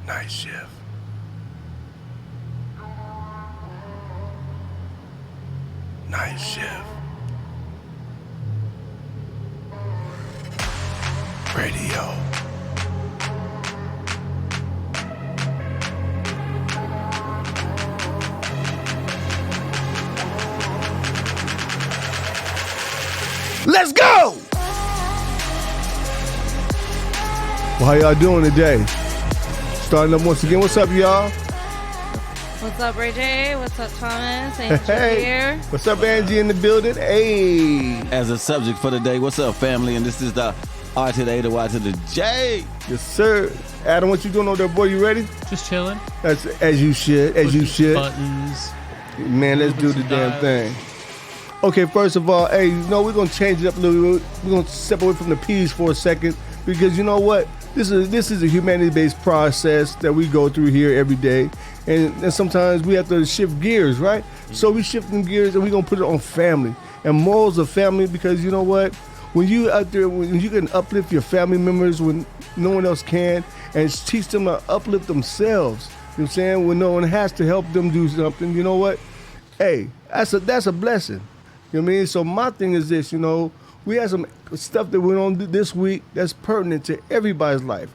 Night shift. Night shift. Radio. Let's go! Well, how y'all doing today? Starting up once again. What's up, y'all? What's up, Ray J? What's up, Thomas? Angel here. What's up, Angie in the building? Hey. As a subject for the day, what's up, family? And this is the R to the A to Y to the J. Yes, sir. Adam, what you doing over there, boy? You ready? Just chilling. That's as you should. As you should. Buttons. Man, let's do the damn thing. Okay, first of all, hey, we're going to change it up a little bit. We're going to step away from the P's for a second because you know what? This is a humanity-based process that we go through here every day. And sometimes we have to shift gears, right? So we shifting gears and we're going to put it on family and morals of family because you know what? When you out there, when you can uplift your family members when no one else can and teach them to uplift themselves, you know what I'm saying? When no one has to help them do something, you know what? Hey, that's a blessing. You know what I mean? So my thing is this, we have some stuff that went on this week that's pertinent to everybody's life.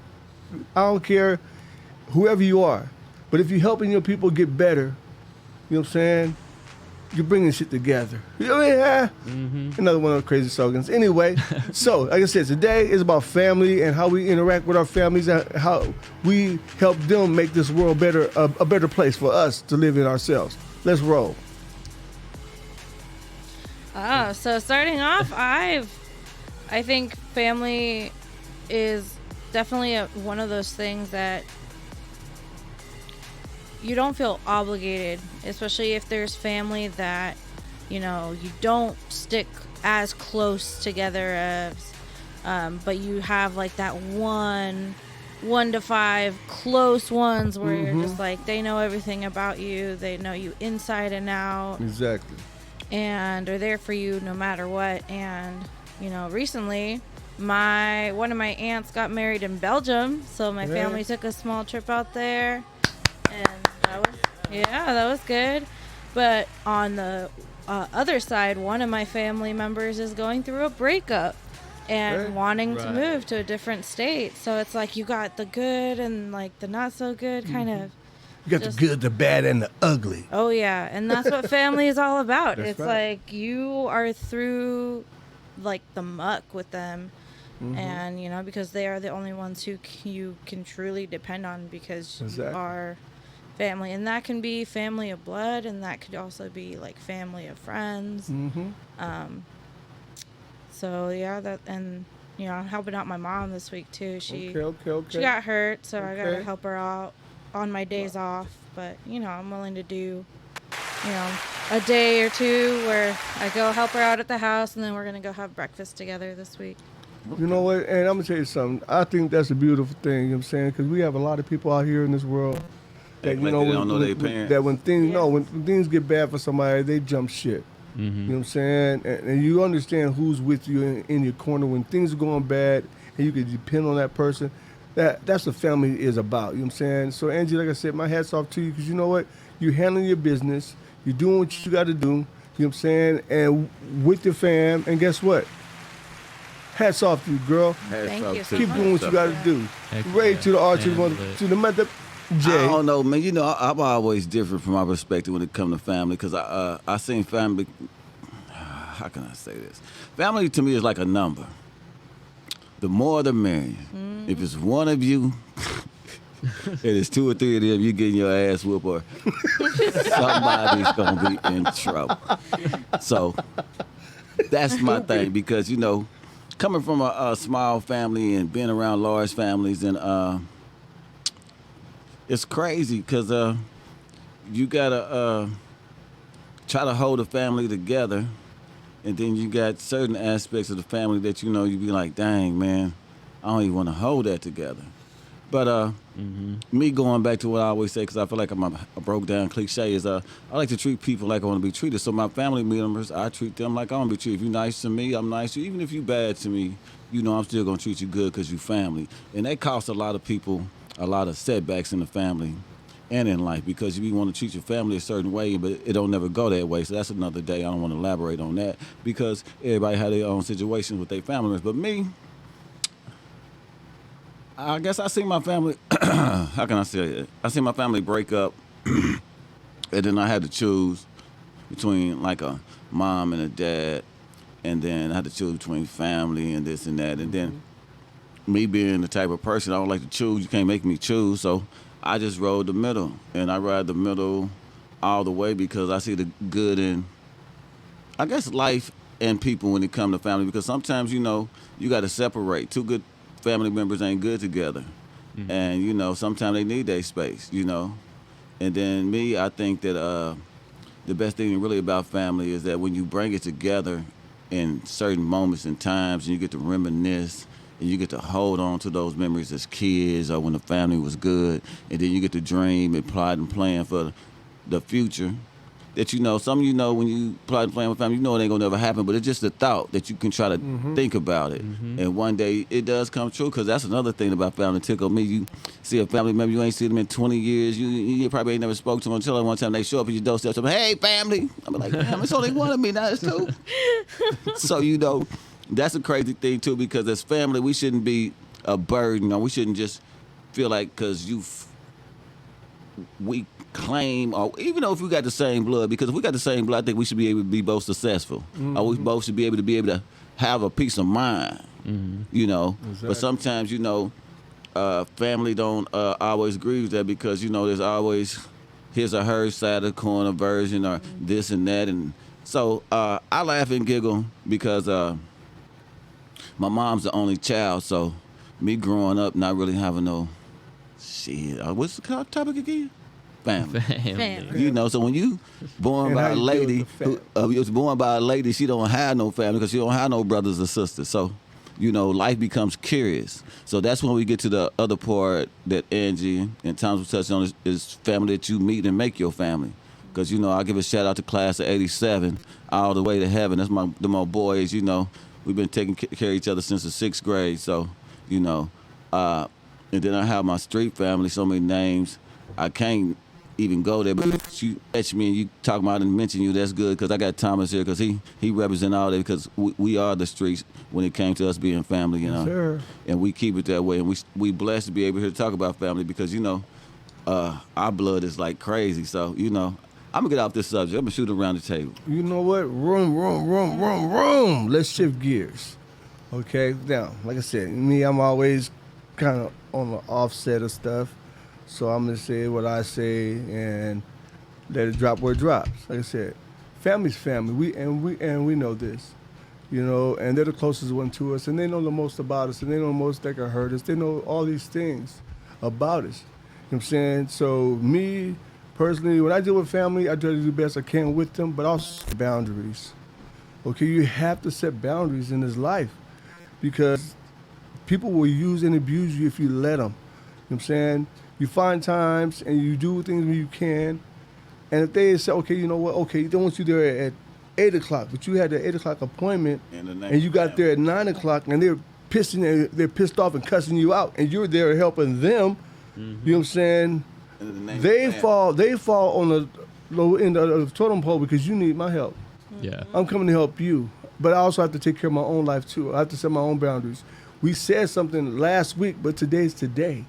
I don't care whoever you are, but if you're helping your people get better, you know what I'm saying? You're bringing shit together. You know what I mean? Another one of those crazy slogans. Anyway, so like I said, today is about family and how we interact with our families and how we help them make this world better, a better place for us to live in ourselves. Let's roll. So starting off, I think family is definitely one of those things that you don't feel obligated, especially if there's family that, you don't stick as close together as, but you have like that one to five close ones where you're just like, they know everything about you. They know you inside and out. Exactly. And are there for you no matter what. And recently one of my aunts got married in Belgium, so my family took a small trip out there, and that was good. But on the other side, one of my family members is going through a breakup and wanting to move to a different state, so it's like you got the good and like the not so good kind of. You got the good, the bad, and the ugly. Oh, yeah. And that's what family is all about. That's it's right. like you are through like the muck with them. And, because they are the only ones who you can truly depend on because you are family. And that can be family of blood, and that could also be like family of friends. So, yeah, I'm helping out my mom this week, too. She got hurt, so I got to help her out on my days off, but I'm willing to do a day or two where I go help her out at the house, and then we're gonna go have breakfast together this week. You know what? And I'm gonna tell you something. I think that's a beautiful thing. You know what I'm saying? Because we have a lot of people out here in this world that They don't know their parents. that when things get bad for somebody, they jump shit. You know what I'm saying? And you understand who's with you in your corner when things are going bad, and you can depend on that person. That's what family is about, you know what I'm saying? So, Angie, like I said, my hat's off to you because you know what? You're handling your business. You're doing what you got to do, you know what I'm saying? And with your fam, and guess what? Hats off to you, girl. Thank you so Keep much. doing what you got to do. Ray to the R to the mother, J. I don't know, man. I'm always different from my perspective when it comes to family because I seen family. How can I say this? Family to me is like a number. The more the merrier. If it's one of you, it is two or three of them, you getting your ass whooped or somebody's going to be in trouble. So that's my thing because, coming from a small family and being around large families, and it's crazy because you got to try to hold a family together. And then you got certain aspects of the family that you be like, dang, man, I don't even want to hold that together. But me going back to what I always say, because I feel like I'm a broke down cliche, is I like to treat people like I want to be treated. So my family members, I treat them like I want to be treated. If you're nice to me, I'm nice to you. Even if you're bad to me, I'm still going to treat you good because you family. And that costs a lot of people a lot of setbacks in the family and in life because you want to treat your family a certain way, but it don't never go that way. So that's another day. I don't want to elaborate on that because everybody had their own situations with their family members. But me, I guess I see my family. How can I say it? I see my family break up, and then I had to choose between like a mom and a dad, and then I had to choose between family and this and that, and then me being the type of person I don't like to choose. You can't make me choose, so I just rode the middle, and I ride the middle all the way because I see the good in, I guess, life and people when it comes to family. Because sometimes you got to separate. Two good family members ain't good together, and sometimes they need their space. And then me, I think that the best thing really about family is that when you bring it together in certain moments and times, and you get to reminisce. And you get to hold on to those memories as kids or when the family was good. And then you get to dream and plot and plan for the future. That some when you plot and plan with family, it ain't gonna never happen, but it's just a thought that you can try to think about it. And one day it does come true, because that's another thing about family tickle me. You see a family member, you ain't seen them in 20 years, you probably ain't never spoke to them until one time they show up at your doorstep, say, hey, family. I'm like, damn, it's only one of me, now it's two. So, that's a crazy thing, too, because as family, we shouldn't be a burden. We shouldn't just feel like because we claim, or even though if we got the same blood, because if we got the same blood, I think we should be able to be both successful. Or we both should be able to have a peace of mind, Exactly. But sometimes, family don't always agree with that because, there's always his or her side of the corner version or this and that. And so I laugh and giggle because my mom's the only child, so me growing up not really having no shit. What's the topic again? Family. So when you born by a lady, was born by a lady, she don't have no family because she don't have no brothers or sisters. So, life becomes curious. So that's when we get to the other part that Angie and Thomas was touching on is family that you meet and make your family. Because, I give a shout out to class of 87, all the way to heaven. That's my boys, We've been taking care of each other since the 6th grade. So, and then I have my street family, so many names. I can't even go there, but you catch me and you talk about and mention you, that's good, because I got Thomas here, because he represent all that, because we are the streets when it came to us being family, Sure. And we keep it that way. And we blessed to be able to talk about family because, our blood is like crazy. So, I'm going to get off this subject. I'm going to shoot around the table. You know what? Room. Let's shift gears. Okay? Now, like I said, me, I'm always kind of on the offset of stuff. So I'm going to say what I say and let it drop where it drops. Like I said, family's family. We know this. And they're the closest one to us, and they know the most about us, and they know the most that can hurt us. They know all these things about us. You know what I'm saying? So me, personally, when I deal with family, I try to do the best I can with them, but also boundaries. Okay, you have to set boundaries in this life because people will use and abuse you if you let them. You know what I'm saying? You find times and you do things when you can, and if they say, okay, you know what, okay, they want you there at 8 o'clock, but you had the 8 o'clock appointment, and you got there at 9 o'clock, and they're pissed off and cussing you out, and you're there helping them. You know what I'm saying? They fall on the low end of the totem pole because you need my help. Yeah. I'm coming to help you, but I also have to take care of my own life too. I have to set my own boundaries. We said something last week, but today's today.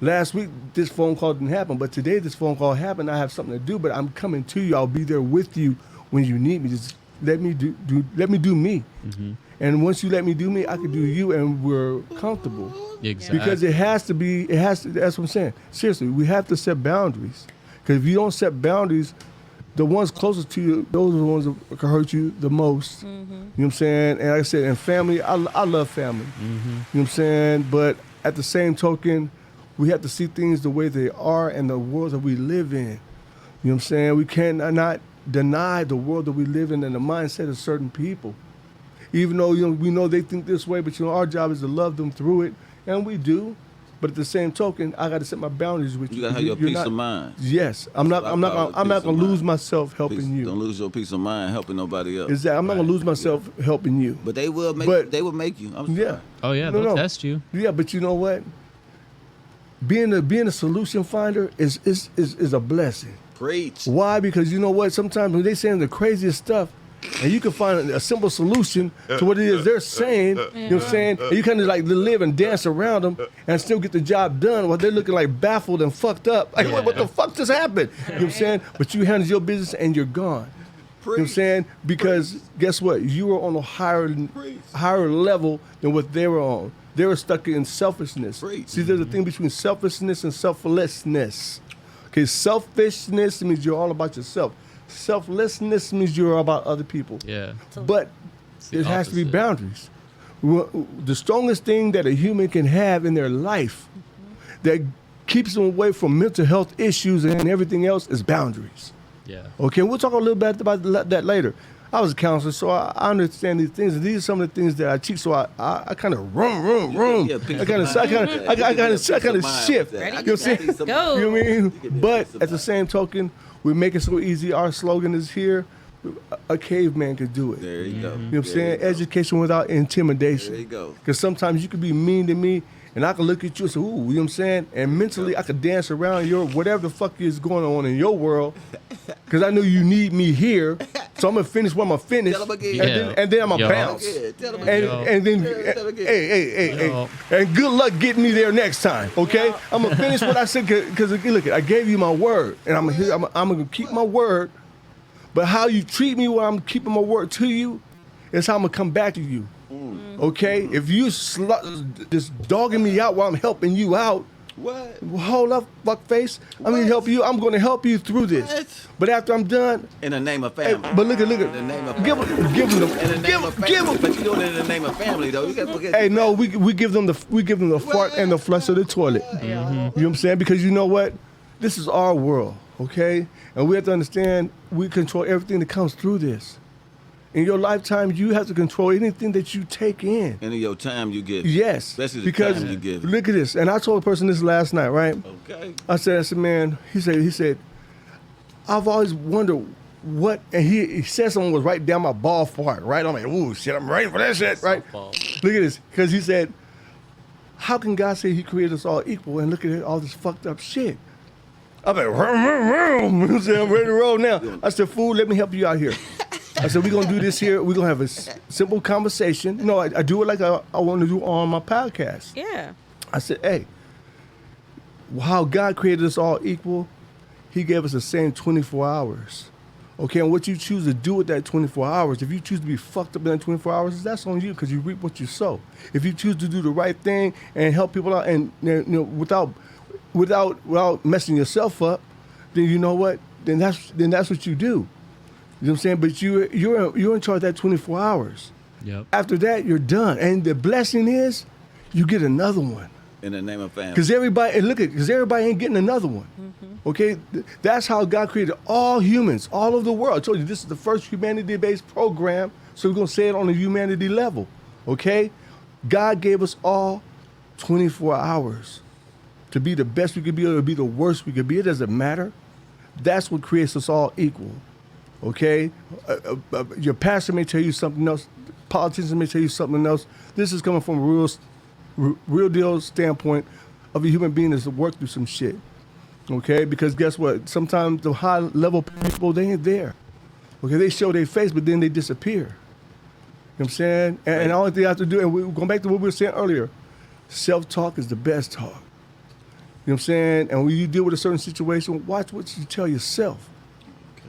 Last week this phone call didn't happen, but today this phone call happened. I have something to do, but I'm coming to you. I'll be there with you when you need me. Just let me do me. And once you let me do me, I can do you, and we're comfortable. Exactly. Because that's what I'm saying. Seriously, we have to set boundaries. Because if you don't set boundaries, the ones closest to you, those are the ones that can hurt you the most. You know what I'm saying? And like I said, in family, I love family. You know what I'm saying? But at the same token, we have to see things the way they are and the world that we live in. You know what I'm saying? We cannot deny the world that we live in and the mindset of certain people. Even though we know they think this way, but our job is to love them through it, and we do. But at the same token, I got to set my boundaries with you. You got to have your peace of mind. Yes, I'm not gonna lose myself helping you. Don't lose your peace of mind helping nobody else. Exactly. I'm not gonna lose myself helping you. But they will make you. I'm sorry. Oh yeah, they'll test you. Yeah, but you know what? being a solution finder is a blessing. Preach. Why? Because you know what? Sometimes when they saying the craziest stuff, and you can find a simple solution to what it is they're saying, you know what I'm saying? And you kind of like live and dance around them and still get the job done while they're looking like baffled and fucked up. Like, what the fuck just happened? You know what I'm saying? But you handle your business and you're gone. You know what I'm saying? Because guess what? You were on a higher level than what they were on. They were stuck in selfishness. See, there's a thing between selfishness and selflessness. Okay, selfishness means you're all about yourself. Selflessness means you're all about other people. Yeah. But there has to be boundaries. The strongest thing that a human can have in their life that keeps them away from mental health issues and everything else is boundaries. Yeah. Okay, we'll talk a little bit about that later. I was a counselor, so I understand these things, and these are some of the things that I teach. So I kind of room. I kind of shift. Ready? You know what I'm saying? Go. You know what I mean? But at the same token, we make it so easy. Our slogan is here: a caveman could do it. There you go. You know what I'm saying? Education without intimidation. There you go. Because sometimes you could be mean to me, and I can look at you and say, ooh, you know what I'm saying? And mentally, I could dance around your whatever the fuck is going on in your world, because I know you need me here. So I'm going to finish what I'm going to finish, Tell 'em again. and then I'm going to bounce. Yeah, tell 'em again. And then, Tell 'em again. hey, and good luck getting me there next time, okay? I'm going to finish what I said, because look, I gave you my word, and I'm going to keep my word, but how you treat me while I'm keeping my word to you is how I'm going to come back to you. Okay, if you just dogging me out while I'm helping you out, What? hold up, fuckface. I'm gonna help you. I'm gonna help you through this. What? But after I'm done, In the name of hey, family. but look In the at, name of give family. them In the name of give family. them. But you doing it in the name of family, though. You got to forget. Hey, no, we give them the fart and the flush of the toilet. You know what I'm saying? Because you know what? This is our world, okay? And we have to understand we control everything that comes through this. In your lifetime, you have to control anything that you take in. And in your time you get. Yes, Especially the because time you give. look at this. And I told a person this last night, right? Okay. I said, man, he said, I've always wondered what, and he said someone was right down my ball fart, right? I'm like, ooh, shit, I'm ready for that shit, right? Softball. Look at this, because he said, how can God say he created us all equal and look at all this fucked up shit? I'm like, vroom, vroom, vroom. You know what I'm saying? I'm ready to roll now. I said, fool, let me help you out here. I said, we're going to do this here. We're going to have a simple conversation. You know, I do it like I want to do on my podcast. Yeah. I said, hey, how God created us all equal, he gave us the same 24 hours. Okay, and what you choose to do with that 24 hours, if you choose to be fucked up in that 24 hours, that's on you because you reap what you sow. If you choose to do the right thing and help people out and without messing yourself up, then you know what? Then that's what you do. You know what I'm saying? But you're in charge of that 24 hours. Yep. After that, you're done. And the blessing is you get another one. In the name of family. Because everybody ain't getting another one. Okay? That's how God created all humans, all over the world. I told you this is the first humanity-based program, so we're going to say it on a humanity level. Okay? God gave us all 24 hours to be the best we could be or to be the worst we could be. It doesn't matter. That's what creates us all equal. Okay? Your pastor may tell you something else. Politicians may tell you something else. This is coming from a real deal standpoint of a human being that's worked through some shit. Okay? Because guess what? Sometimes the high level people, they ain't there. Okay? They show their face, but then they disappear. You know what I'm saying? And the only thing I have to do, and we're going back to what we were saying earlier, self-talk is the best talk. You know what I'm saying? And when you deal with a certain situation, watch what you tell yourself.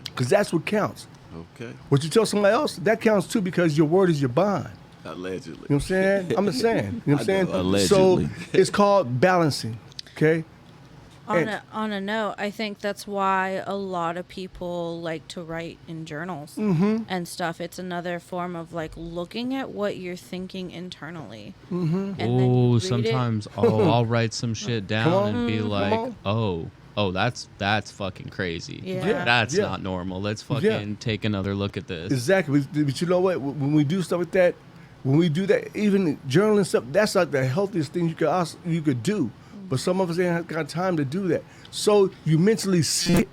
Because that's what counts. Okay. What you tell somebody else, that counts too because your word is your bond. Allegedly. You know what I'm saying? I'm just saying. You know what I'm saying? Allegedly. So it's called balancing. Okay? On a note, I think that's why a lot of people like to write in journals and stuff. It's another form of like looking at what you're thinking internally. And then you Oh, read it. sometimes I'll write some shit down on. and be like, on. oh, that's fucking crazy. Yeah. That's Yeah. not normal. Let's fucking take another look at this. Exactly. But you know what? When we do stuff like that, when we do that, even journaling stuff, that's like the healthiest thing you could do. But some of us ain't got time to do that. So you mentally see it,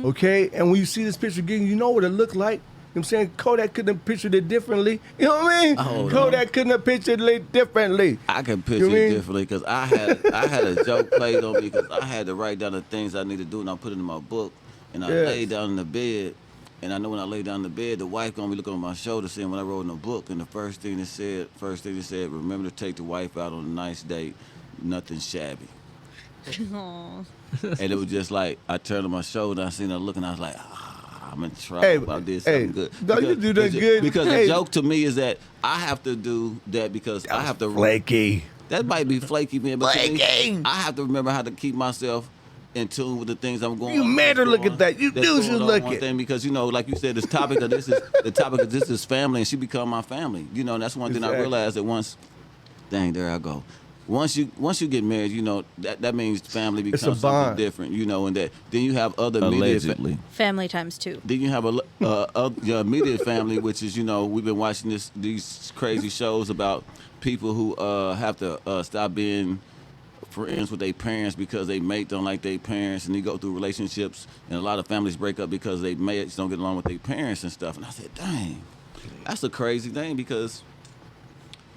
okay? And when you see this picture again, you know what it looked like. I'm saying? Kodak couldn't have pictured it differently. You know what I mean? Hold Kodak couldn't have pictured it differently. I can picture You it mean? differently because I had a joke played on me because I had to write down the things I need to do and I put it in my book and I Yes. laid down in the bed and I know when I lay down in the bed the wife gonna be looking on my shoulder saying what I wrote in the book and the first thing it said remember to take the wife out on a nice date, nothing shabby. Aw. And it was just like I turned on my shoulder and I seen her looking I was like I'm in trouble. Hey, I did something hey, good. no, you do that good. Because Hey. the joke to me is that I have to do that because I have to Flaky. That might be flaky, man. But to me, Flaky. I have to remember how to keep myself in tune with the things I'm going. You made her that's look going- at that. You that's knew she going was on looking. one thing because like you said, the topic of this is family, and she become my family. And that's one thing I Exactly. realized that once. Dang, there I go. Once you get married, that means family It's a becomes something bond. different. And that then you have other Allegedly. Family times 2. then you have your immediate family, which is we've been watching these crazy shows about people who have to stop being friends with their parents because they mate don't like their parents, and they go through relationships, and a lot of families break up because they mates don't get along with their parents and stuff. And I said, dang, that's a crazy thing because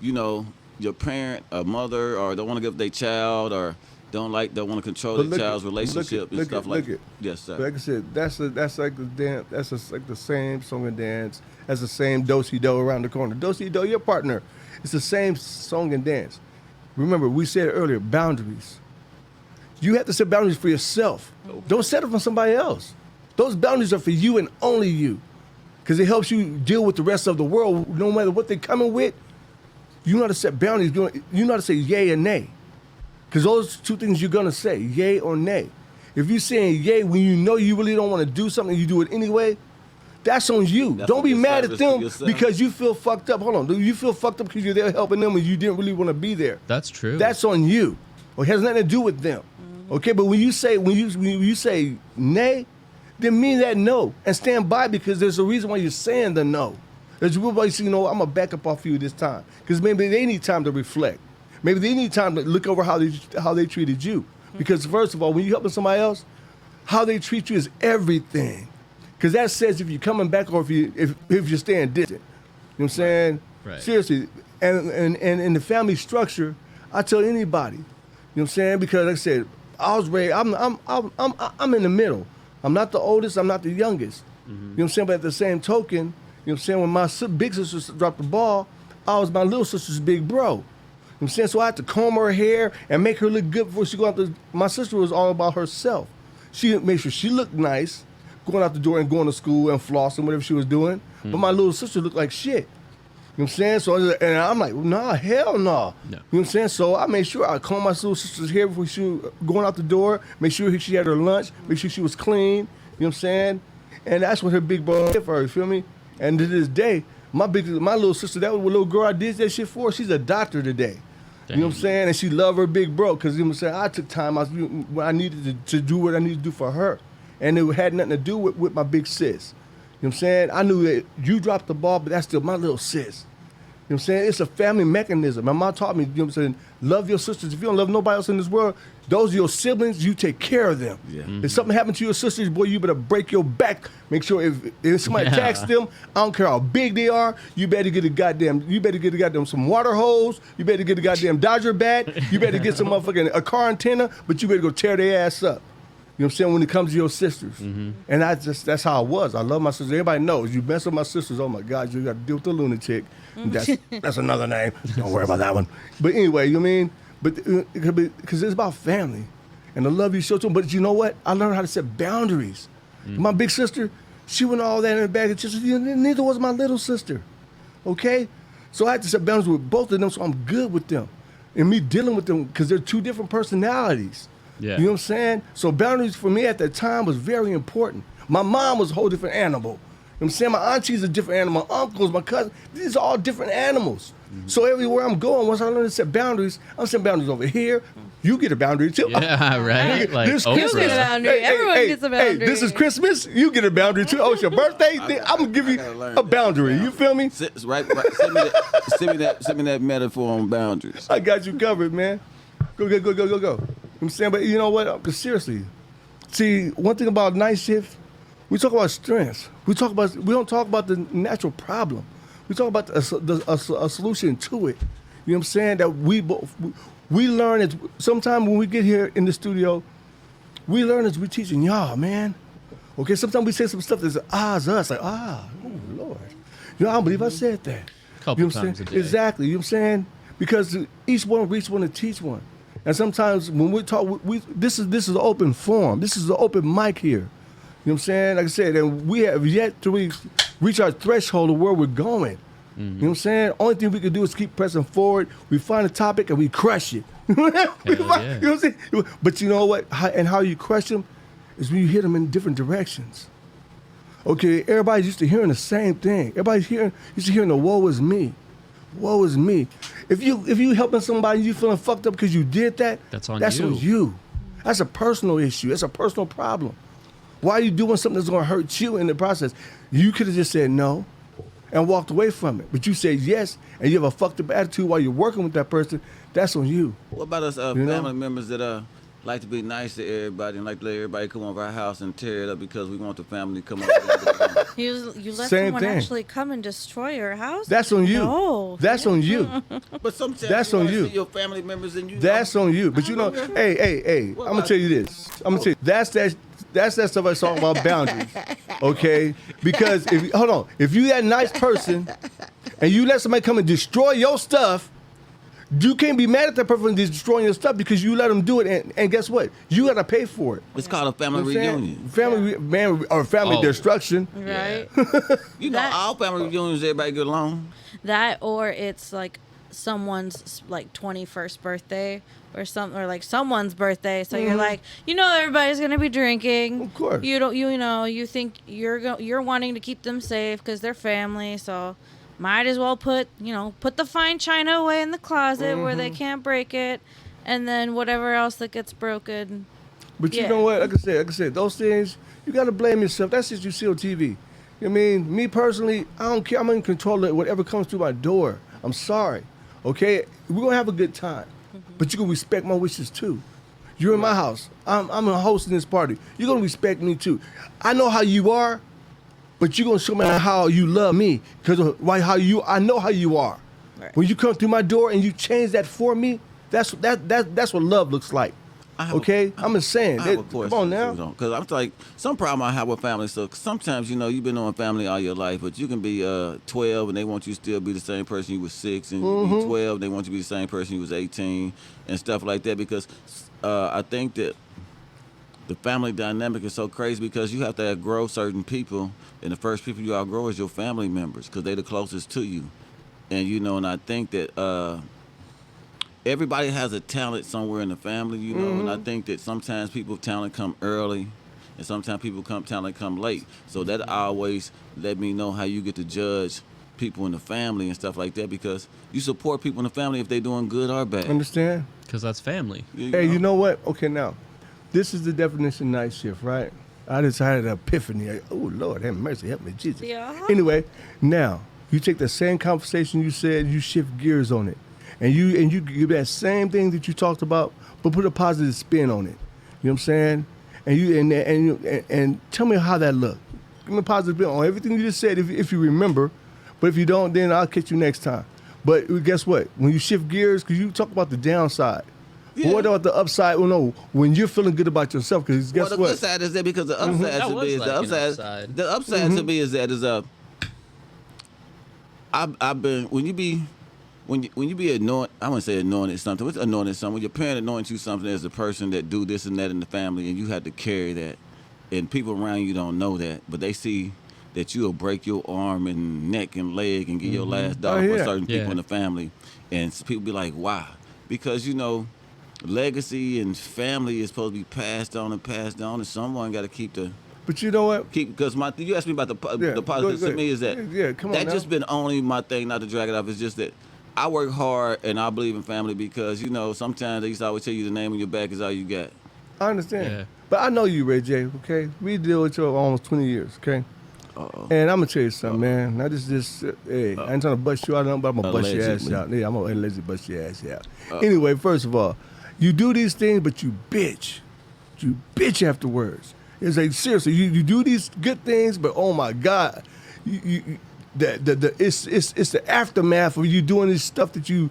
your parent, a mother, or don't want to give up their child, or don't want to control But their look child's at- relationship and stuff like that. Yes, sir. Like I said, that's like the dance. That's like the same song and dance. That's the same do-si-do around the corner. Do-si-do, your partner. It's the same song and dance. Remember, we said earlier, boundaries. You have to set boundaries for yourself. Don't set it for somebody else. Those boundaries are for you and only you, because it helps you deal with the rest of the world. No matter what they're coming with, you know how to set boundaries. You know how to say yay and nay. Because those two things you're going to say, yay or nay. If you're saying yay when you know you really don't want to do something, you do it anyway, that's on you. That's Don't a be mad at disservice to them yourself. because you feel fucked up. Hold on. Do you feel fucked up because you're there helping them and you didn't really want to be there? That's true. That's on you. It has nothing to do with them. Okay, but when you say nay, then mean that no and stand by because there's a reason why you're saying the no. There's a reason why you say, I'm gonna back up off you this time because maybe they need time to reflect. Maybe they need time to look over how they treated you. Because first of all, when you're helping somebody else, how they treat you is everything. Because that says if you're coming back or if you're staying distant. You know what I'm saying? Right. Seriously. And in the family structure, I tell anybody, you know what I'm saying? Because like I said, I was raised, I'm in the middle. I'm not the oldest, I'm not the youngest. You know what I'm saying? But at the same token, you know what I'm saying, when my big sister dropped the ball, I was my little sister's big bro. You know what I'm saying? So I had to comb her hair and make her look good before she go out the. My sister was all about herself. She didn't make sure she looked nice, going out the door and going to school and flossing, whatever she was doing. But my little sister looked like shit. You know what I'm saying? So and I'm like, nah, hell no. No. You know what I'm saying? So I made sure I combed my little sister's hair before she was going out the door, make sure she had her lunch, make sure she was clean. You know what I'm saying? And that's what her big bro did for her, you feel me? And to this day, my little sister, that was what little girl I did that shit for, she's a doctor today. You know what I'm saying? And she loved her big bro because, you know what I'm saying, I took time out when I needed to do what I needed to do for her. And it had nothing to do with my big sis. You know what I'm saying? I knew that you dropped the ball, but that's still my little sis. You know what I'm saying? It's a family mechanism. My mom taught me, you know what I'm saying, love your sisters. If you don't love nobody else in this world, those are your siblings, you take care of them. Yeah. If something happened to your sisters, boy, you better break your back. Make sure if somebody attacks them, I don't care how big they are, you better get a goddamn some water hose, you better get a goddamn Dodger bat, you better get some a car antenna, but you better go tear their ass up. You know what I'm saying? When it comes to your sisters. And that's how I was. I love my sisters. Everybody knows. You mess with my sisters, oh my God, you got to deal with the lunatic. That's another name. Don't worry about that one. But anyway, you know what I mean? But because it's about family. And the love you show to them. But you know what? I learned how to set boundaries. My big sister, she went all that in the bag. Neither was my little sister. Okay? So I had to set boundaries with both of them so I'm good with them. And me dealing with them because they're two different personalities. Yeah. You know what I'm saying? So boundaries for me at that time was very important. My mom was a whole different animal. You know what I'm saying? My auntie's a different animal. My uncles, my cousins, these are all different animals. So everywhere I'm going, once I learn to set boundaries, I'm setting boundaries over here. You get a boundary too. Yeah, right. Like, This Oprah. You get a boundary. Everyone gets a boundary. Hey, this is Christmas. You get a boundary too. Oh, it's your birthday. I'm gonna give you gotta learn a that. boundary. You feel me? Right. Send me that metaphor on boundaries. I got you covered, man. Go. You know what I'm saying? But you know what? Seriously. See, one thing about night shift, We talk about strengths. We don't talk about the natural problem. We talk about a solution to it. You know what I'm saying? That we learn as sometimes when we get here in the studio, we learn as we teaching y'all, man. Okay, sometimes we say some stuff that's us, like, oh Lord. You know, I don't believe I said that. Couple You know what I'm times saying? a day. Exactly. You know what I'm saying? Because each one reach one to teach one. And sometimes when we talk, this is an open forum. This is an open mic here. You know what I'm saying? Like I said, and we have yet to reach our threshold of where we're going. You know what I'm saying? Only thing we can do is keep pressing forward. We find a topic and we crush it. You know what I'm saying? But you know what? How you crush them is when you hit them in different directions. Okay, everybody's used to hearing the same thing. Everybody's used to hearing the woe is me. Woe is me. If you helping somebody, you feeling fucked up because you did that, That's on you. That's a personal issue. That's a personal problem. Why are you doing something that's going to hurt you in the process? You could have just said no and walked away from it. But you said yes, and you have a fucked up attitude while you're working with that person. That's on you. What about us family members that like to be nice to everybody and like to let everybody come over our house and tear it up because we want the family to come over? You let Same someone thing. actually come and destroy your house? That's on you. No. That's on you. But sometimes That's you on wanna you. see your family members and you. That's on you. But you know, hey, I'm gonna tell you this. I'm gonna tell you that's that stuff I was talking about boundaries. Okay? Because if you that nice person and you let somebody come and destroy your stuff, you can't be mad at that person destroying your stuff because you let them do it, and guess what? You gotta pay for it. It's called a family You know what I'm saying? reunion. Family destruction. Right? You know, That- all family reunions, everybody get along. That, or it's like someone's like 21st birthday or something, or like someone's birthday. So you're like, everybody's gonna be drinking. Of course. You think you're wanting to keep them safe because they're family. So might as well put the fine china away in the closet where they can't break it, and then whatever else that gets broken. But you Yeah. know what? Like I said, those things you gotta blame yourself. That's just you see on TV. You know what I mean? Me personally, I don't care. I'm in control of whatever comes through my door. I'm sorry. Okay? We're gonna have a good time. But you're gonna respect my wishes too. You're in my house. I'm hosting this party. You're gonna respect me too. I know how you are, but you're gonna show me how you love me. Because I know how you are. Right. When you come through my door and you change that for me, that's what love looks like. I'm just saying. I have a question. Come on now. Because I'm like, some problem I have with family. So sometimes, you've been on family all your life, but you can be 12 and they want you to still be the same person you was 6, and you be 12 and they want you to be the same person you was 18, and stuff like that. Because I think that the family dynamic is so crazy because you have to outgrow certain people, and the first people you outgrow is your family members because they're the closest to you. And and I think that everybody has a talent somewhere in the family, and I think that sometimes people's talent come early, and sometimes talent come late. So that always let me know how you get to judge people in the family and stuff like that, because you support people in the family if they're doing good or bad. Understand? Because that's family. Hey, you know what? Okay, now, this is the definition of night shift, right? I just had an epiphany. Oh, Lord, have mercy, help me, Jesus. Yeah. Anyway, now, you take the same conversation you said, you shift gears on it. And you give that same thing that you talked about, but put a positive spin on it. You know what I'm saying? And tell me how that looked. Give me a positive spin on everything you just said if you remember. But if you don't, then I'll catch you next time. But guess what? When you shift gears, because you talk about the downside. Yeah. But what about the upside? Well, no, when you're feeling good about yourself, because guess Well, the what? good side is that because the upside That to was me is like the an upside. upside. The upside to me is that I've been when you be annoyed. I wouldn't say annoying at something. What's annoying at something? When your parent anoints you something as a person that do this and that in the family, and you have to carry that, and people around you don't know that, but they see that you'll break your arm and neck and leg and get your last dollar for certain people in the family, and people be like, "Wow," because legacy and family is supposed to be passed on, and someone got to keep the. But you know what? Because you asked me about the Go positives ahead. to me is that come on that now. just been only my thing, not to drag it off. It's just that I work hard and I believe in family because sometimes they used to always tell you the name on your back is all you got. I understand. Yeah. But I know you, Ray J, okay? We deal with you almost 20 years, okay? And I'm going to tell you something, man. Not just hey, I ain't trying to bust you out, but I'm going to bust your ass Allegedly. out. Yeah, I'm going to allegedly bust your ass out. Anyway, first of all, you do these things, but you bitch. You bitch afterwards. It's like seriously, you do these good things, but oh my God, it's the aftermath of you doing this stuff that you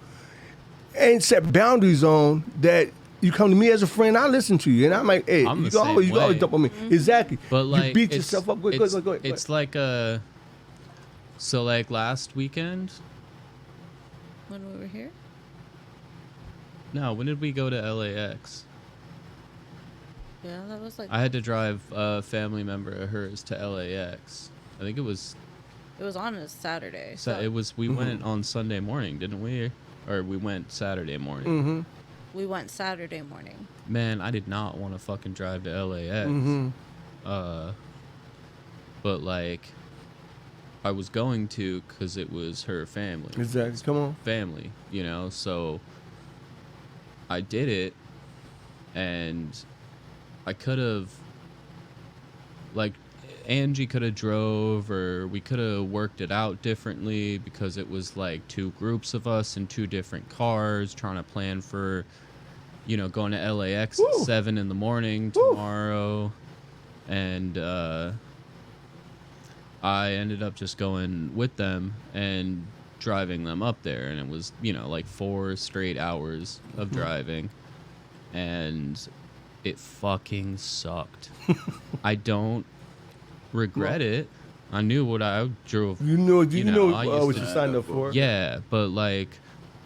ain't set boundaries on. That you come to me as a friend, I listen to you, and I'm like, hey, I'm you the can always same way. dump on me. Exactly. But like, you beat it's- yourself up. Go ahead. It's like so like last weekend. When we were here? No, when did we go to LAX? Yeah, that was like I had to drive a family member of hers to LAX. I think it was. it was on a Saturday. So So it was. We went on Sunday morning, didn't we? Or we went Saturday morning. Mm-hmm. we went Saturday morning. Man, I did not want to fucking drive to LAX. Mm-hmm. But like, I was going to because it was her family. Exactly. Come on. Family, you know. So I did it, and I could have, like, Angie could have drove, or we could have worked it out differently because it was like two groups of us in two different cars trying to plan for, you know, going to LAX Woo. at 7 in the morning Woo. tomorrow, and I ended up just going with them and driving them up there, and it was, you know, like 4 straight hours of driving, and it fucking sucked. I don't regret it. I knew what I drove. You know I used what to- you signed up for. Yeah, but like,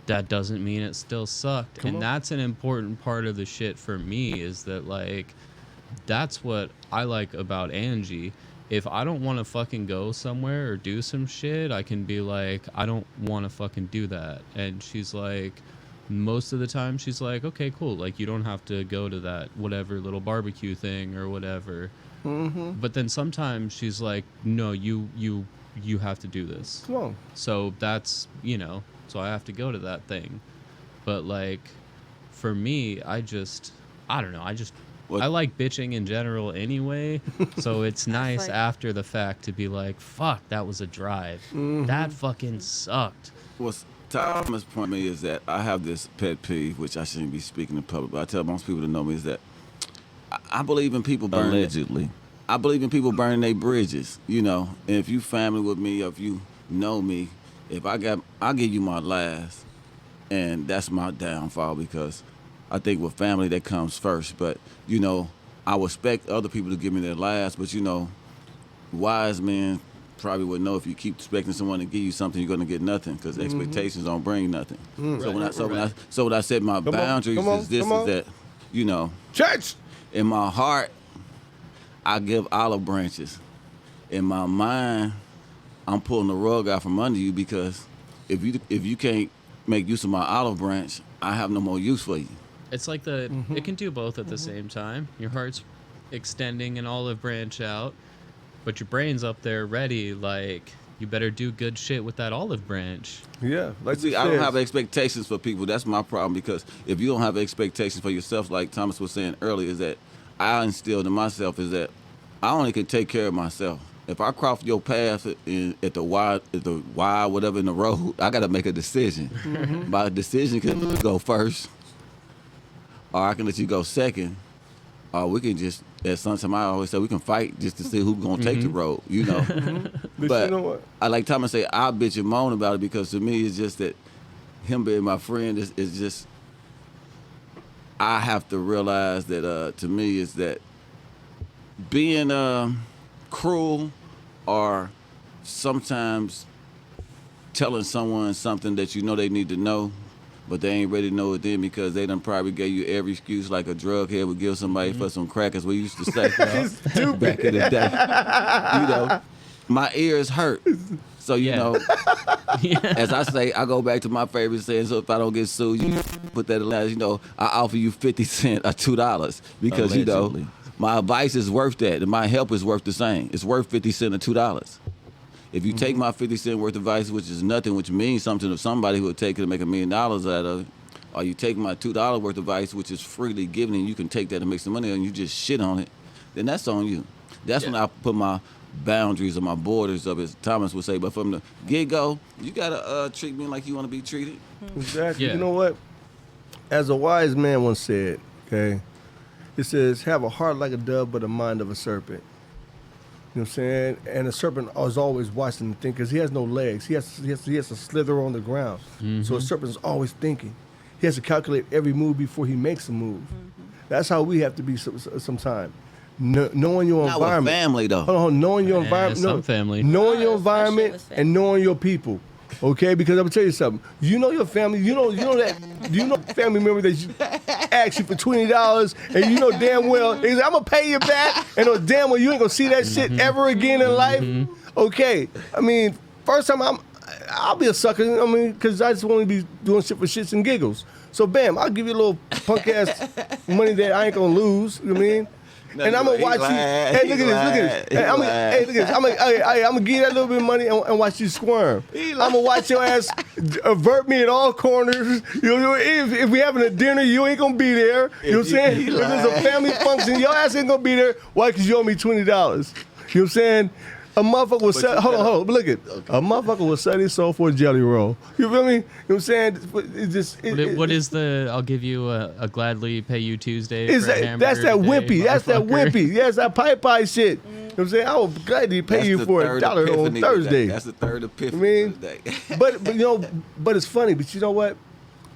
that doesn't mean it still sucked. Come And on. that's an important part of the shit for me, is that like, that's what I like about Angie. If I don't want to fucking go somewhere or do some shit, I can be like, I don't want to fucking do that. And she's like, most of the time she's like, okay, cool. Like, you don't have to go to that whatever little barbecue thing or whatever. Mm-hmm. But then sometimes she's like, no, you have to do this. Come on. So that's, you know, so I have to go to that thing. But like, for me, I don't know. What- I like bitching in general anyway. So it's nice like- after the fact to be like, fuck, that was a drive. That fucking sucked. What's Thomas' point to me is that I have this pet peeve, which I shouldn't be speaking in public, but I tell most people to know me, is that I believe in people burning. Allegedly. I believe in people burning their bridges, you know. And if you family with me, or if you know me, I'll give you my last, and that's my downfall, because I think with family that comes first. But you know, I would expect other people to give me their last, but you know, wise men probably would know if you keep expecting someone to give you something, you're gonna get nothing, because expectations don't bring nothing. So when I set my boundaries is that, you know, Church. in my heart, I give olive branches. In my mind, I'm pulling the rug out from under you, because if you can't make use of my olive branch, I have no more use for you. It's like it can do both at the same time. Your heart's extending an olive branch out, but your brain's up there ready, like, you better do good shit with that olive branch. Yeah. Like See, you I don't said. have expectations for people. That's my problem, because if you don't have expectations for yourself, like Thomas was saying earlier, is that I instilled in myself is that I only can take care of myself. If I cross your path at the Y, whatever in the road, I got to make a decision. My decision can go first, or I can let you go second, or we can just, at some time I always say, we can fight just to see who's gonna take the road, you know. But you know what? I like Thomas say, I bitch and moan about it, because to me it's just that him being my friend is just, I have to realize that to me is that being cruel, or sometimes telling someone something that you know they need to know, but they ain't ready to know it then, because they done probably gave you every excuse like a drug head would give somebody for some crackers, we used to say back in the day. You know, my ears hurt. So, you Yeah. know, as I say, I go back to my favorite saying, so if I don't get sued, you put that in last, you know, I offer you 50 cents or $2, because, you Allegedly. know, my advice is worth that, and my help is worth the same. It's worth 50 cents or $2. If you take my 50 cent worth of advice, which is nothing, which means something to somebody who would take it and make $1 million out of it, or you take my $2 worth of advice, which is freely given, and you can take that and make some money, and you just shit on it, then that's on you. That's when I put my boundaries or my borders up, as Thomas would say. But from the get-go, you gotta treat me like you want to be treated. Exactly. Yeah. You know what? As a wise man once said, okay, It says, have a heart like a dove, but a mind of a serpent. You know what I'm saying? And a serpent is always watching and thinking, because he has no legs. He has to slither on the ground. So a serpent is always thinking. He has to calculate every move before he makes a move. That's how we have to be sometimes. Knowing your Not with environment. family though. Hold on, knowing your environment. some family. Knowing your Oh, especially environment with family. and knowing your people. Okay, because I'm gonna tell you something. You know your family. You know family member that you ask you for $20, and you know damn well he's like, I'm gonna pay you back, and know damn well you ain't gonna see that shit ever again in life. Okay, I mean, first time I'll be a sucker. I mean, because I just want to be doing shit for shits and giggles. So bam, I'll give you a little punk ass money that I ain't gonna lose. You know what I mean? No, And I'm gonna he's watch you. lying. Hey, look He's at this. lying. Hey, hey, look at this. I'm gonna give you that little bit of money and watch you squirm. I'm gonna watch your ass avert me at all corners. You know, if we having a dinner, you ain't gonna be there. You know what I'm saying? If there's a family function, your ass ain't gonna be there. Why? Because you owe me $20. You know what I'm saying? A motherfucker was hold on. Look at a motherfucker was selling his soul for a jelly roll. You feel me? You know what I'm saying? It's just What is the? I'll give you a gladly pay you Tuesday. Is for a that, that's that hamburger wimpy. day, That's that motherfucker. wimpy. Yes, that pie shit. You know what I'm saying? I would gladly pay That's you the for third $1 on epiphany Thursday. That's the third epiphany. I mean, of the day. but you know, but it's funny. But you know what?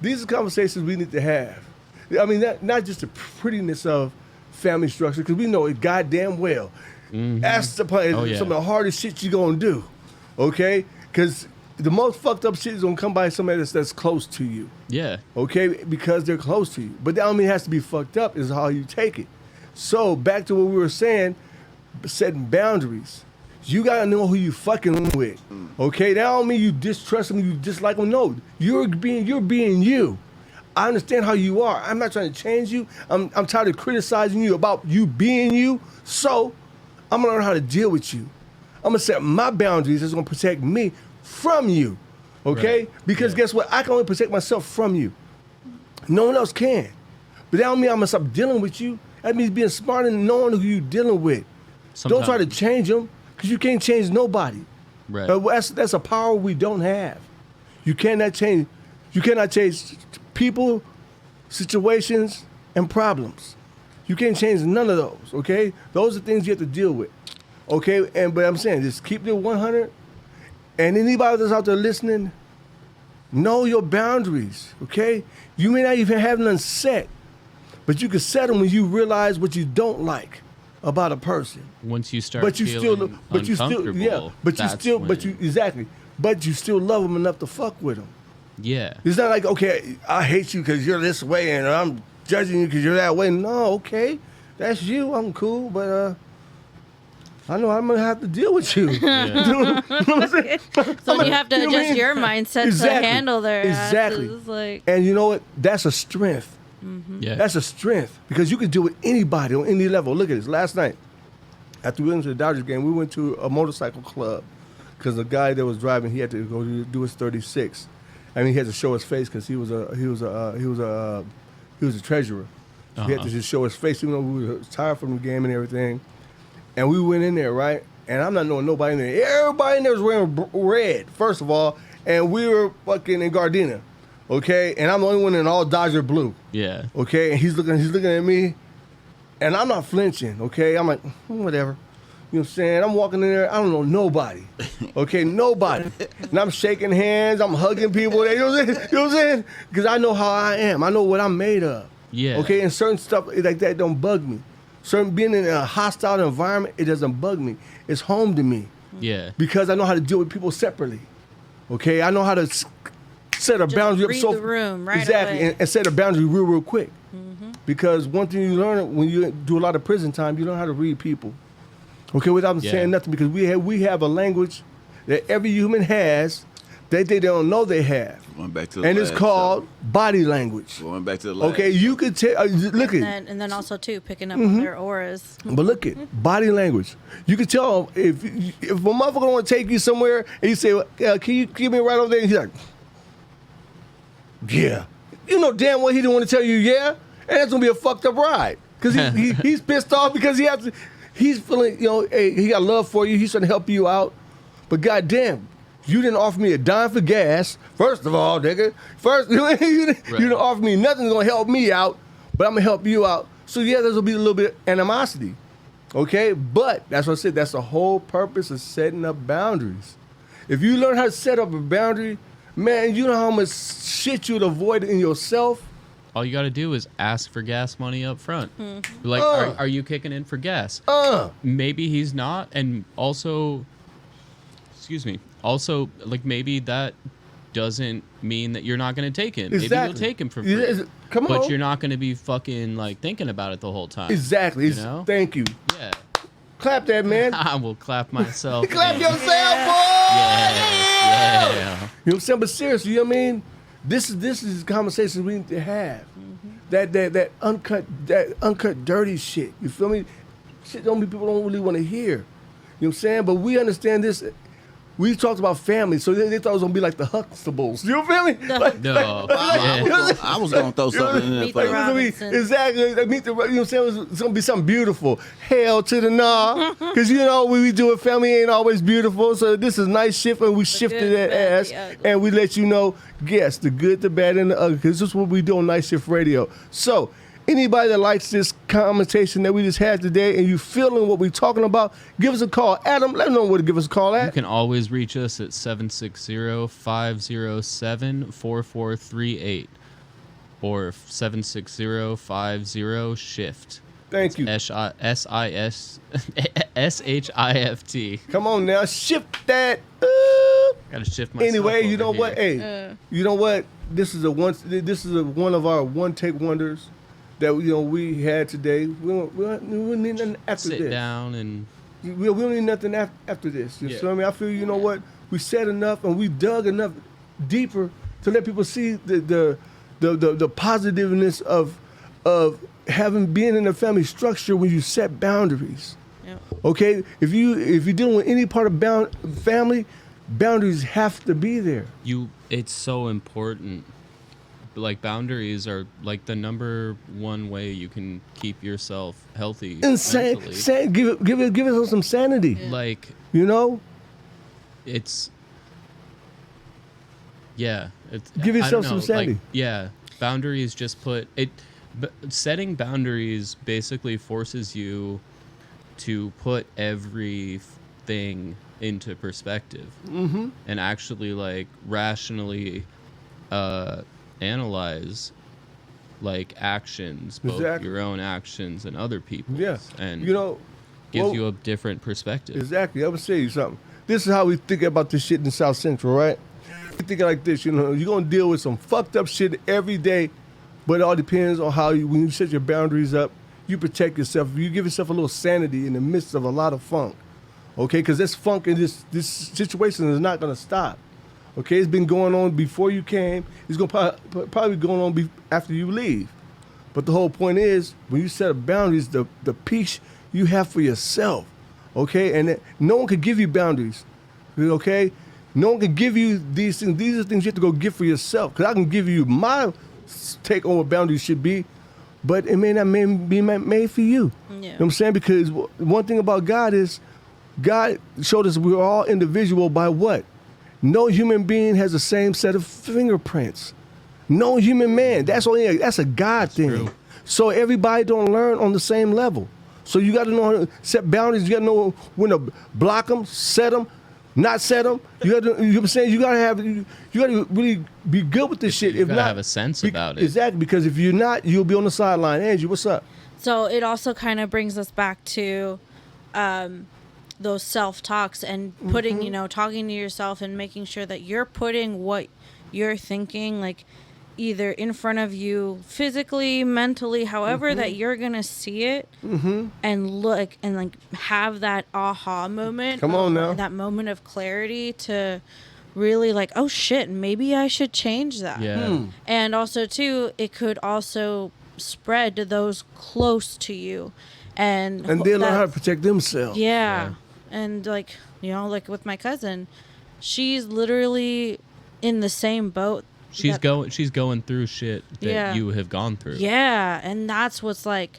These are conversations we need to have. I mean, not just the prettiness of family structure, because we know it goddamn well. That's the Oh, yeah. some of the hardest shit you gonna do. Okay? Because the most fucked up shit is gonna come by somebody that's close to you. Yeah. Okay, because they're close to you. But that don't mean it has to be fucked up, is how you take it. So back to what we were saying, setting boundaries. You gotta know who you fucking with. Okay, that don't mean you distrust them, you dislike them. No, you're being you. I understand how you are. I'm not trying to change you. I'm tired of criticizing you about you being you. So I'm gonna learn how to deal with you. I'm gonna set my boundaries that's gonna protect me from you. Okay? Right. Because Yeah. guess what? I can only protect myself from you. No one else can. But that don't mean I'm gonna stop dealing with you. That means being smart and knowing who you're dealing with. Don't try to Sometimes- change them, because you can't change nobody. Right. That's a power we don't have. You cannot change people, situations, and problems. You can't change none of those, okay? Those are things you have to deal with. Okay? But I'm saying just keep it 100. And anybody that's out there listening, know your boundaries, okay? You may not even have none set, but you can set them when you realize what you don't like about a person. Once you start But you feeling uncomfortable, but you still love them enough to fuck with them. yeah. It's not like, okay, I hate you because you're this way and I'm judging you because you're that way. No, okay, that's you. I'm cool, but I know I'm gonna have to deal with you. You know what I'm saying? So you have to You know what I adjust mean? your mindset Exactly. to handle their Exactly. asses. Like, And you know what? That's a strength. Yeah. That's a strength because you can deal with anybody on any level. Look at this. Last night, after we went to the Dodgers game, we went to a motorcycle club because the guy that was driving, he had to go do his 36. I mean, he had to show his face because he was a treasurer. So he had to just show his face, even though we were tired from the game and everything. And we went in there, right? And I'm not knowing nobody in there. Everybody in there was wearing red, first of all, and we were fucking in Gardena, okay? And I'm the only one in all Dodger blue. Yeah. Okay, and he's looking at me, and I'm not flinching. Okay, I'm like, whatever. You know what I'm saying? I'm walking in there, I don't know nobody. Okay, nobody. And I'm shaking hands, I'm hugging people. You know what I'm saying? Because I know how I am. I know what I'm made of. Yeah. Okay, and certain stuff like that don't bug me. Certain being in a hostile environment, it doesn't bug me. It's home to me Yeah. because I know how to deal with people separately. Okay, I know how to set a Just boundary up read so the room right exactly away. and set a boundary real quick. Because one thing you learn when you do a lot of prison time, you learn how to read people. Okay, without Yeah. saying nothing, because we have a language that every human has that they don't know they have, Going back to the and it's last called body language. show. Going back to the last Okay, you could tell. Look at. and then also too picking up on their auras. But look at body language. You can tell if a motherfucker don't want to take you somewhere and you say, "Can you give me right over there?" And he's like, "Yeah." You know damn well he didn't want to tell you, "Yeah," and that's gonna be a fucked up ride because he's pissed off because he has to. He's feeling, hey, he got love for you. He's trying to help you out, but goddamn, you didn't offer me a dime for gas. First of all, nigga. You didn't offer me nothing that's gonna help me out, but I'm gonna help you out. So yeah, there's gonna be a little bit of animosity. Okay, but that's what I said. That's the whole purpose of setting up boundaries. If you learn how to set up a boundary, man, you know how much shit you'd avoid in yourself. All you got to do is ask for gas money up front. Like, Uh. are you kicking in for gas? Uh, Maybe he's not, and also, excuse me, also, like, maybe that doesn't mean that you're not going to take him. Maybe Exactly. you'll take him for Yeah, free. come But on. you're not going to be fucking, like, thinking about it the whole time. exactly. You know? Thank you. Yeah. Clap that, man. I will clap myself. Clap in. yourself, boy. Yeah. You know what I'm saying? But seriously, you know what I mean? This is conversations we need to have. That uncut dirty shit. You feel me? Shit people don't really want to hear. You know what I'm saying? But we understand this. We talked about family, so they thought it was gonna be like the Huxtables. You feel me? Like, No. I was gonna throw something in there Meet for the you. Robinson. Exactly. Like, you know what I'm saying? It's gonna be something beautiful. Hell to the nah. Because you know when we do it, family ain't always beautiful. So this is nice shit, and we shifted good, that bad, ass, the ugly. and we let you know, yes, the good, the bad, and the ugly. Because this is what we do on Night Shift Radio. So anybody that likes this conversation that we just had today, and you feeling what we're talking about, give us a call. Adam, let them know where to give us a call You at. can always reach us at 760-507-4438 or 760-50-SHIFT. Thank you. SHIFT. Come on now, shift that. Gotta shift myself. Anyway, you over know what? here. Hey, you know what? This is one of our one take wonders that we had today. We don't need nothing after Sit this. down and We don't need nothing after this. You Yeah. feel me? I feel, you know what? We said enough and we dug enough deeper to let people see the positiveness of being in a family structure when you set boundaries. Yep. Okay, if you're dealing with any part of family, boundaries have to be there. it's so important. Like, boundaries are like the number one way you can keep yourself healthy Insane, mentally. give it some sanity. Like, You know, it's yeah, it's, Give I yourself don't some know, sanity. like, yeah, boundaries just put it setting boundaries basically forces you to put everything into perspective and actually, like, rationally analyze, like, actions, both Exactly. your own actions and other people's, yeah. and You know, gives well, you a different perspective. exactly. I'm gonna say you something. This is how we think about this shit in South Central, right? We think like this, you know, you're gonna deal with some fucked up shit every day, but it all depends on how when you set your boundaries up, you protect yourself. You give yourself a little sanity in the midst of a lot of funk, okay? Because this funk and this situation is not gonna stop, okay? It's been going on before you came. It's gonna probably going on after you leave. But the whole point is, when you set up boundaries, the peace you have for yourself, okay? And no one can give you boundaries, okay? No one can give you these things. These are things you have to go get for yourself. Because I can give you my take on what boundaries should be, but it may not be made for you. You know what I'm saying? Because one thing about God is, God showed us we're all individual by what? No human being has the same set of fingerprints. No human man. That's a God thing. true. So everybody don't learn on the same level. So you got to know how to set boundaries. You got to know when to block them, set them, not set them. You got to. You know what I'm saying? You got to really be good with this shit. You If gotta not, have a sense about it. Exactly, because if you're not, you'll be on the sideline. Angie, what's up? So it also kind of brings us back to those self-talks and putting, talking to yourself and making sure that you're putting what you're thinking, like, either in front of you physically, mentally, however that you're going to see it, and look and, like, have that aha moment. Come on now. That moment of clarity to really, like, oh shit, maybe I should change that. Yeah. And also, too, it could also spread to those close to you. And And they learn how to that's- protect themselves. yeah. And, like, like with my cousin, she's literally in the same boat. She's that- going through shit that Yeah. you have gone through. Yeah. And that's what's, like,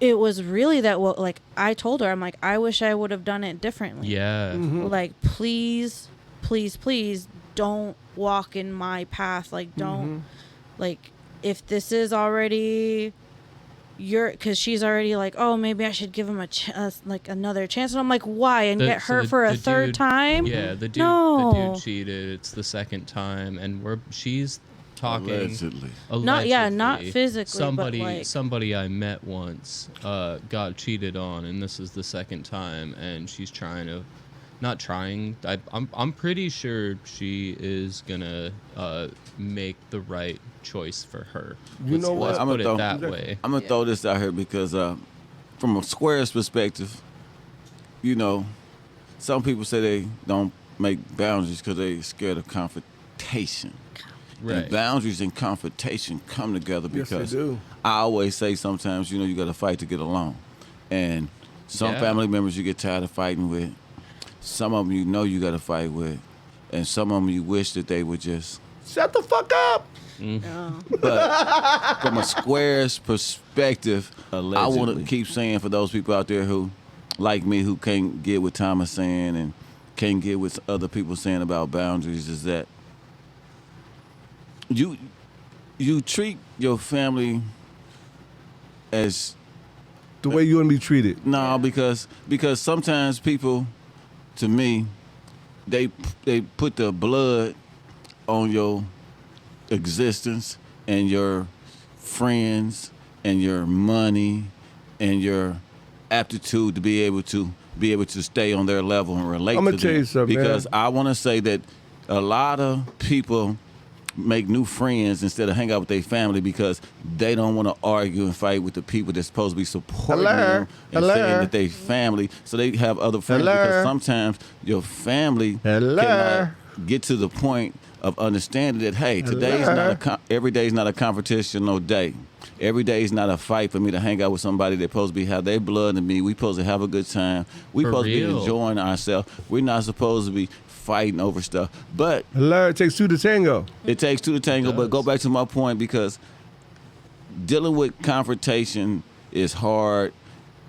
it was really that what, like, I told her, I'm like, I wish I would have done it differently. Yeah. Like, please, please, please don't walk in my path. Like, don't, like, if this is already because she's already like, oh, maybe I should give him like another chance, and I'm like, why? And get hurt for a third time? Yeah, the dude cheated. It's the second time, and she's talking Allegedly. Not physically, but like somebody I met once got cheated on, and this is the second time, and she's I'm pretty sure she is gonna make the right choice for her. You know what? Let's put it that way. I'm gonna throw this out here because from a squares perspective, you know, some people say they don't make boundaries because they scared of confrontation. Right. And boundaries and confrontation come together Yes, they because do. I always say sometimes, you know, you got to fight to get along. And some family members you get tired of fighting with. Some of them you know you got to fight with. And some of them you wish that they would just... Shut the fuck up. But from a squares perspective, Allegedly. I want to keep saying for those people out there who, like me, who can't get what Thomas saying and can't get what other people saying about boundaries is that you treat your family as The way you want to be treated. no, because sometimes people, to me, they put the blood on your existence and your friends and your money and your aptitude to be able to stay on their level and relate I'ma to tell them. you something, Because man. I want to say that a lot of people make new friends instead of hang out with their family because they don't want to argue and fight with the people that's supposed to be supporting them and saying that they family. So they have other friends because sometimes your family cannot get to the point of understanding that, hey, every day is not a confrontational day. Every day is not a fight for me to hang out with somebody that's supposed to be have their blood in me. We supposed to have a good time. We For supposed to real. be enjoying ourselves. We're not supposed to be fighting over stuff. But It takes two to tango. it takes two to tango. But go back to my point because dealing with confrontation is hard.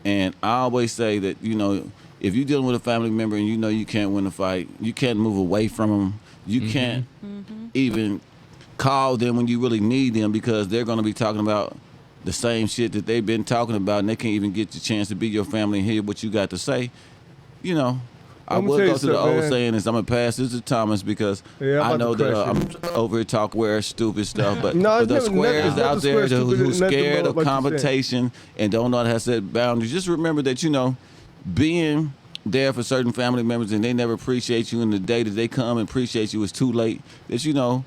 And I always say that, you know, if you're dealing with a family member and you know you can't win a fight, you can't move away from them. You can't even call them when you really need them because they're going to be talking about the same shit that they've been talking about and they can't even get the chance to be your family and hear what you got to say. You know, I I'ma will tell go you to the something, old man. saying is I'm going to pass this to Thomas because Yeah, I'm I about know to that crush I'm over here talking where stupid stuff, but No, for it's the never- squares nothing out square, there stupid, who's nothing scared about of what you said. confrontation and don't know how to set boundaries, just remember that, you know, being there for certain family members and they never appreciate you, and the day that they come and appreciate you is too late. That, you know,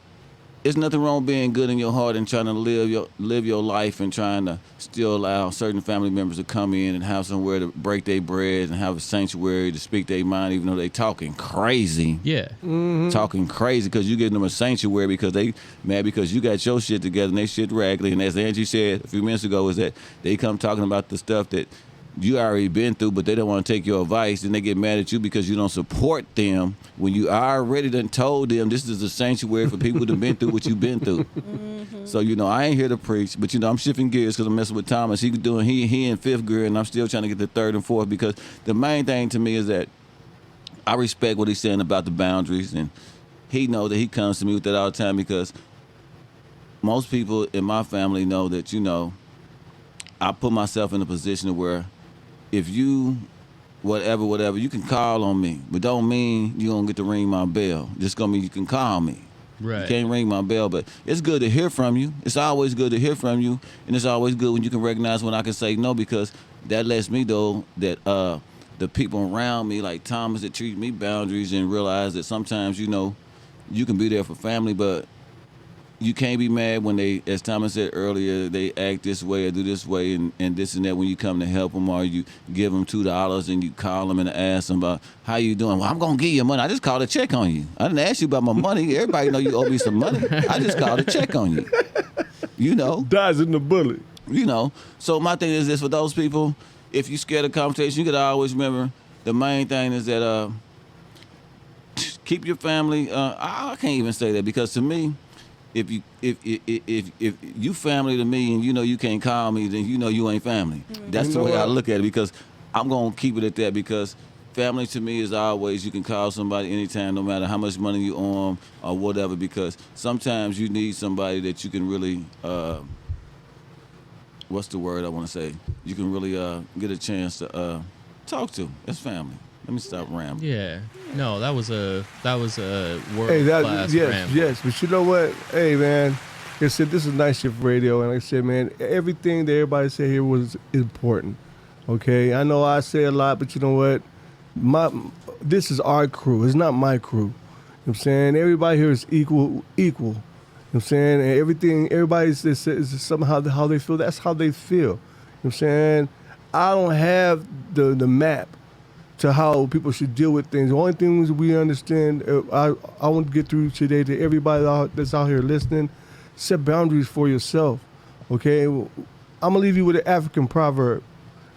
there's nothing wrong being good in your heart and trying to live your life and trying to still allow certain family members to come in and have somewhere to break their bread and have a sanctuary to speak their mind, even though they talking crazy. Yeah. Talking crazy because you giving them a sanctuary because they mad because you got your shit together and they shit raggedy. And as Angie said a few minutes ago, is that they come talking about the stuff that you already been through, but they don't want to take your advice. Then they get mad at you because you don't support them when you already done told them this is a sanctuary for people that been through what you've been through. So, you know, I ain't here to preach, but, you know, I'm shifting gears because I'm messing with Thomas. He in fifth grade, and I'm still trying to get to third and fourth because the main thing to me is that I respect what he's saying about the boundaries, and he know that he comes to me with that all the time because most people in my family know that, you know, I put myself in a position where if you whatever, you can call on me, but don't mean you don't get to ring my bell. Just gonna mean you can call me. Right. You can't ring my bell, but it's good to hear from you. It's always good to hear from you, and it's always good when you can recognize when I can say no because that lets me know that the people around me, like Thomas, that treat me boundaries and realize that sometimes, you know, you can be there for family, but you can't be mad when they, as Thomas said earlier, they act this way or do this way and this and that when you come to help them or you give them $2 and you call them and ask them about how you doing. Well, I'm going to give you money. I just called to check on you. I didn't ask you about my money. Everybody know you owe me some money. I just called to check on you. You know? Dies in the bullet. You know? So my thing is this, for those people, if you scared of confrontation, you got to always remember the main thing is that keep your family. I can't even say that because to me, if you family to me and you know you can't call me, then you know you ain't family. That's the way I look at it because I'm gonna keep it at that because family to me is always you can call somebody anytime, no matter how much money you owe them or whatever. Because sometimes you need somebody that you can really what's the word I want to say? You can really get a chance to talk to. It's family. Let me stop rambling. Yeah. No, that was a world Hey, class yes, ramble. yes. But you know what? Hey, man. Like I said, this is Night Shift Radio, and like I said, man, everything that everybody said here was important. Okay, I know I say a lot, but you know what? This is our crew. It's not my crew. You know what I'm saying? Everybody here is equal. You know what I'm saying? And everybody's is somehow how they feel. That's how they feel. You know what I'm saying? I don't have the map to how people should deal with things. The only things we understand, I want to get through today to everybody that's out here listening. Set boundaries for yourself, okay? I'm going to leave you with an African proverb, you know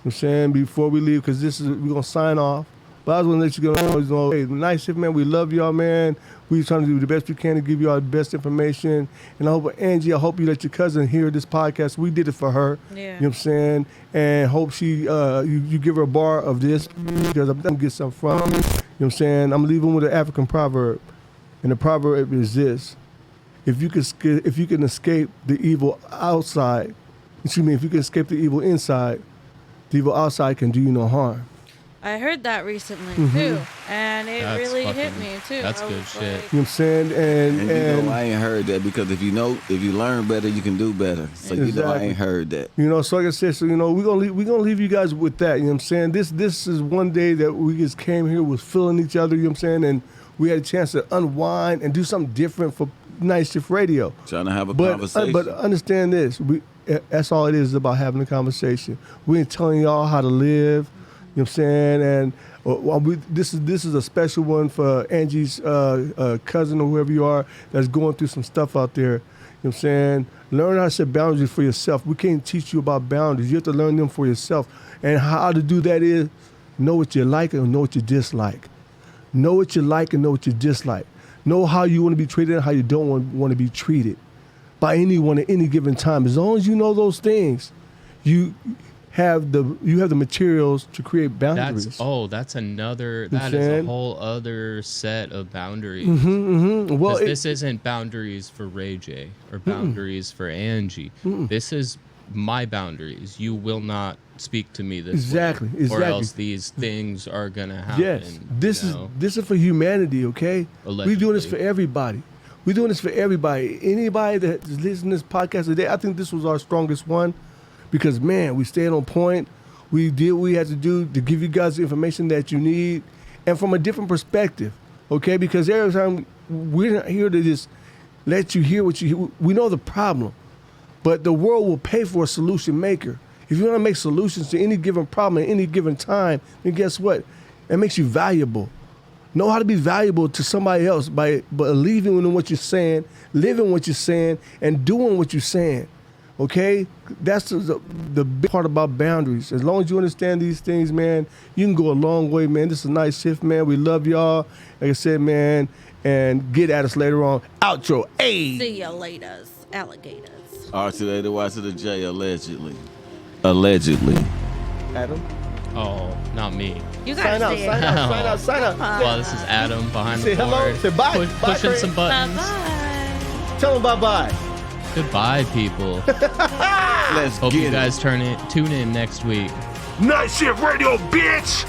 what I'm saying, before we leave, because we're going to sign off. But I was going to let you know, hey, Night Shift, man, we love y'all, man. We're trying to do the best we can to give y'all the best information. And I hope, Angie, I hope you let your cousin hear this podcast. We did it for her, Yeah. you know what I'm saying? And hope she, you give her a bar of this, because I'm going to get something from her, you know what I'm saying? I'm going to leave them with an African proverb. And the proverb is this. If you can escape the evil outside, if you can escape the evil inside, the evil outside can do you no harm. I heard that recently Mm-hmm. too, and it That's really hit fucking- me too. that's I good was shit. like, You know what I'm saying? And you And know, I ain't heard that because if you learn better, you can do better. So you know, I Exactly. ain't heard that. you know, so like I said, so you know, we're gonna leave you guys with that. You know what I'm saying? This is one day that we just came here, was feeling each other. You know what I'm saying? And we had a chance to unwind and do something different for Night Shift Radio. Trying to have a But conversation. but understand this, that's all it is about having a conversation. We ain't telling y'all how to live. You know what I'm saying? And this is a special one for Angie's cousin or whoever you are that's going through some stuff out there. You know what I'm saying? Learn how to set boundaries for yourself. We can't teach you about boundaries. You have to learn them for yourself. And how to do that is know what you like and know what you dislike. Know what you like and know what you dislike. Know how you want to be treated and how you don't want to be treated by anyone at any given time. As long as you know those things, you have the materials to create boundaries. That's another. You That is a saying? whole other set of boundaries. Well, 'Cause this isn't boundaries for Ray J or boundaries for Angie. This is my boundaries. You will not speak to me this Exactly, way, or exactly. else these things are gonna happen. yes, this you know? is for humanity. Okay, we're doing this for Allegedly. everybody. We're doing this for everybody. Anybody that is listening to this podcast today, I think this was our strongest one, because man, we stayed on point. We did what we had to do to give you guys the information that you need, and from a different perspective. Okay, because every time we're not here to just let you hear what you. We know the problem, but the world will pay for a solution maker. If you want to make solutions to any given problem at any given time, then guess what? It makes you valuable. Know how to be valuable to somebody else by believing in what you're saying, living what you're saying, and doing what you're saying. Okay? That's the big part about boundaries. As long as you understand these things, man, you can go a long way, man. This is a Night Shift, man. We love y'all. Like I said, man, and get at us later on. Outro. Hey! see ya later, alligators. R to the A, the Y to the J, allegedly. Allegedly. Adam? Oh, not me. You Sign gotta out, say sign it. out, sign out, sign out. Well, this is Adam behind Say the hello, board. say bye. Bye, Pushing Craig. some buttons. Bye-bye. Tell them bye-bye. Goodbye, people. Let's Hope get you it. guys tune in next week. Night Shift Radio, bitch!